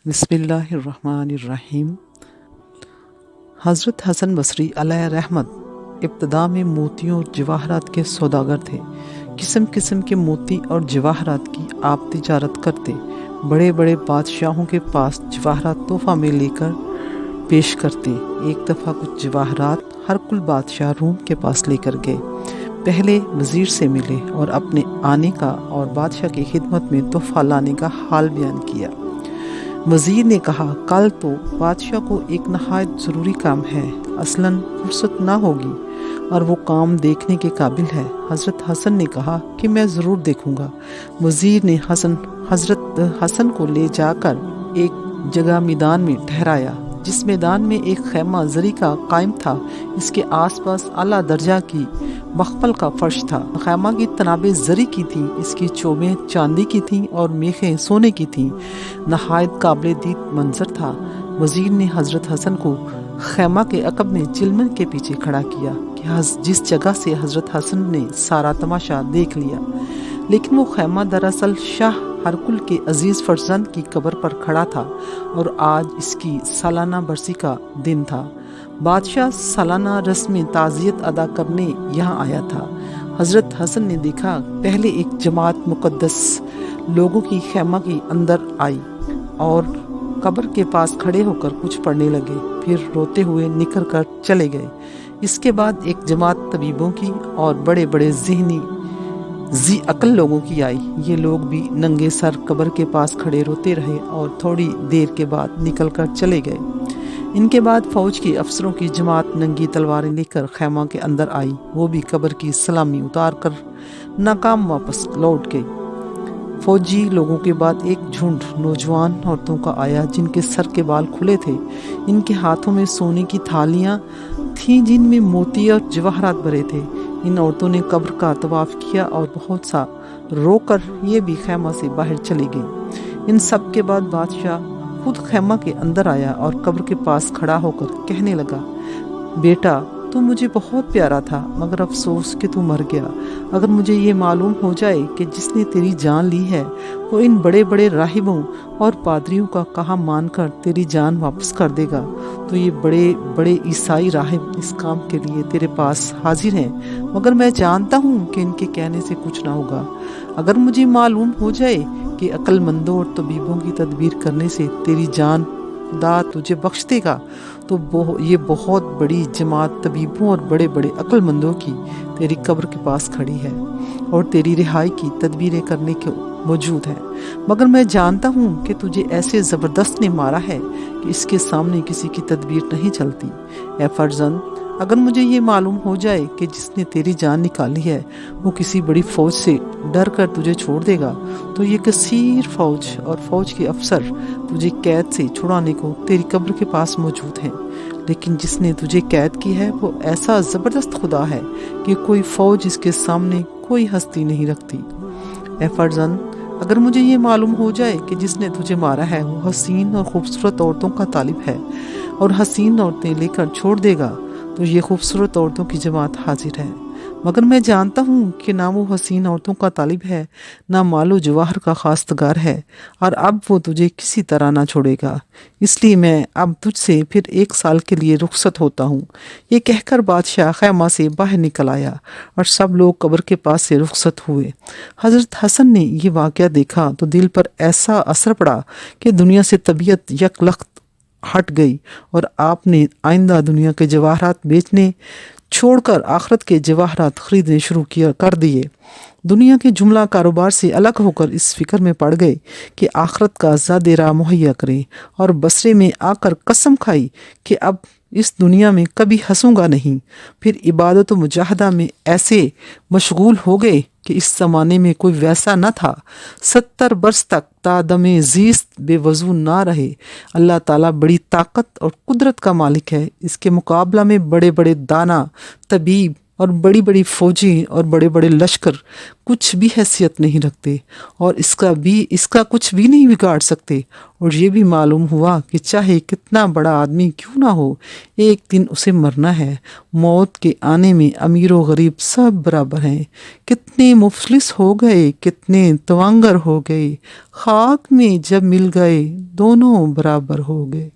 بسم اللہ الرحمن الرحیم۔ حضرت حسن بصری علیہ رحمت ابتدا میں موتیوں اور جواہرات کے سوداگر تھے۔ قسم قسم کے موتی اور جواہرات کی آپ تجارت کرتے، بڑے بڑے بادشاہوں کے پاس جواہرات تحفہ میں لے کر پیش کرتے۔ ایک دفعہ کچھ جواہرات ہرقل بادشاہ روم کے پاس لے کر گئے۔ پہلے وزیر سے ملے اور اپنے آنے کا اور بادشاہ کی خدمت میں تحفہ لانے کا حال بیان کیا۔ وزیر نے کہا، کل تو بادشاہ کو ایک نہایت ضروری کام ہے، اصلاً فرصت نہ ہوگی اور وہ کام دیکھنے کے قابل ہے۔ حضرت حسن نے کہا کہ میں ضرور دیکھوں گا۔ وزیر نے حضرت حسن کو لے جا کر ایک جگہ میدان میں ٹھہرایا، جس میدان میں ایک خیمہ زری کا قائم تھا۔ اس کے آس پاس اعلیٰ درجہ کی مخمل کا فرش تھا۔ خیمہ کی تنابیں زری کی تھیں، اس کی چوبیں چاندی کی تھیں اور میخیں سونے کی تھیں۔ نہایت قابل دید منظر تھا۔ وزیر نے حضرت حسن کو خیمہ کے عقب میں چلمن کے پیچھے کھڑا کیا کہ جس جگہ سے حضرت حسن نے سارا تماشا دیکھ لیا، لیکن وہ خیمہ دراصل شاہ ہرقل کے عزیز فرزند کی قبر پر کھڑا تھا اور آج اس کی سالانہ برسی کا دن تھا۔ بادشاہ سالانہ رسم تعزیت ادا کرنے یہاں آیا تھا۔ حضرت حسن نے دیکھا، پہلے ایک جماعت مقدس لوگوں کی خیمہ کے اندر آئی اور قبر کے پاس کھڑے ہو کر کچھ پڑھنے لگے، پھر روتے ہوئے نکل کر چلے گئے۔ اس کے بعد ایک جماعت طبیبوں کی اور بڑے بڑے ذی عقل لوگوں کی آئی۔ یہ لوگ بھی ننگے سر قبر کے پاس کھڑے روتے رہے اور تھوڑی دیر کے بعد نکل کر چلے گئے۔ ان کے بعد فوج کے افسروں کی جماعت ننگی تلواریں لے کر خیمہ کے اندر آئی، وہ بھی قبر کی سلامی اتار کر ناکام واپس لوٹ گئی۔ فوجی لوگوں کے بعد ایک جھنڈ نوجوان عورتوں کا آیا، جن کے سر کے بال کھلے تھے۔ ان کے ہاتھوں میں سونے کی تھالیاں تھیں جن میں موتی اور جواہرات بھرے تھے۔ ان عورتوں نے قبر کا طواف کیا اور بہت سا رو کر یہ بھی خیمہ سے باہر چلی گئیں۔ ان سب کے بعد بادشاہ خود خیمہ کے اندر آیا اور قبر کے پاس کھڑا ہو کر کہنے لگا، بیٹا تو مجھے بہت پیارا تھا، مگر افسوس کہ تو مر گیا۔ اگر مجھے یہ معلوم ہو جائے کہ جس نے تیری جان لی ہے وہ ان بڑے بڑے راہبوں اور پادریوں کا کہا مان کر تیری جان واپس کر دے گا، تو یہ بڑے بڑے عیسائی راہب اس کام کے لیے تیرے پاس حاضر ہیں، مگر میں جانتا ہوں کہ ان کے کہنے سے کچھ نہ ہوگا۔ اگر مجھے معلوم ہو جائے کہ عقل مندوں اور طبیبوں کی تدبیر کرنے سے تیری جان خدا تجھے بخش دے گا، تو یہ بہت بڑی جماعت طبیبوں اور بڑے بڑے عقل مندوں کی تیری قبر کے پاس کھڑی ہے اور تیری رہائی کی تدبیریں کرنے کے موجود ہے، مگر میں جانتا ہوں کہ تجھے ایسے زبردست نے مارا ہے کہ اس کے سامنے کسی کی تدبیر نہیں چلتی۔ اے فرزند، اگر مجھے یہ معلوم ہو جائے کہ جس نے تیری جان نکالی ہے وہ کسی بڑی فوج سے ڈر کر تجھے چھوڑ دے گا، تو یہ کثیر فوج اور فوج کے افسر تجھے قید سے چھڑانے کو تیری قبر کے پاس موجود ہیں، لیکن جس نے تجھے قید کی ہے وہ ایسا زبردست خدا ہے کہ کوئی فوج اس کے سامنے کوئی ہستی نہیں رکھتی۔ اے فرزند، اگر مجھے یہ معلوم ہو جائے کہ جس نے تجھے مارا ہے وہ حسین اور خوبصورت عورتوں کا طالب ہے اور حسین عورتیں لے کر چھوڑ دے گا، تو یہ خوبصورت عورتوں کی جماعت حاضر ہے، مگر میں جانتا ہوں کہ نہ وہ حسین عورتوں کا طالب ہے، نہ مال و جواہر کا خواستگار ہے، اور اب وہ تجھے کسی طرح نہ چھوڑے گا، اس لیے میں اب تجھ سے پھر 1 سال کے لیے رخصت ہوتا ہوں۔ یہ کہہ کر بادشاہ خیمہ سے باہر نکل آیا اور سب لوگ قبر کے پاس سے رخصت ہوئے۔ حضرت حسن نے یہ واقعہ دیکھا تو دل پر ایسا اثر پڑا کہ دنیا سے طبیعت یک لخت ہٹ گئی، اور آپ نے آئندہ دنیا کے جواہرات بیچنے چھوڑ کر آخرت کے جواہرات خریدنے شروع کر دیے۔ دنیا کے جملہ کاروبار سے الگ ہو کر اس فکر میں پڑ گئے کہ آخرت کا زاد راہ مہیا کریں، اور بصرے میں آ کر قسم کھائی کہ اب اس دنیا میں کبھی ہنسوں گا نہیں۔ پھر عبادت و مجاہدہ میں ایسے مشغول ہو گئے کہ اس زمانے میں کوئی ویسا نہ تھا۔ 70 برس تک تا دم زیست بے وضو نہ رہے۔ اللہ تعالیٰ بڑی طاقت اور قدرت کا مالک ہے، اس کے مقابلہ میں بڑے بڑے دانا، طبیب اور بڑی بڑی فوجیں اور بڑے بڑے لشکر کچھ بھی حیثیت نہیں رکھتے اور اس کا کچھ بھی نہیں بگاڑ سکتے۔ اور یہ بھی معلوم ہوا کہ چاہے کتنا بڑا آدمی کیوں نہ ہو، ایک دن اسے مرنا ہے۔ موت کے آنے میں امیر و غریب سب برابر ہیں۔ کتنے مفلس ہو گئے، کتنے توانگر ہو گئے، خاک میں جب مل گئے دونوں برابر ہو گئے۔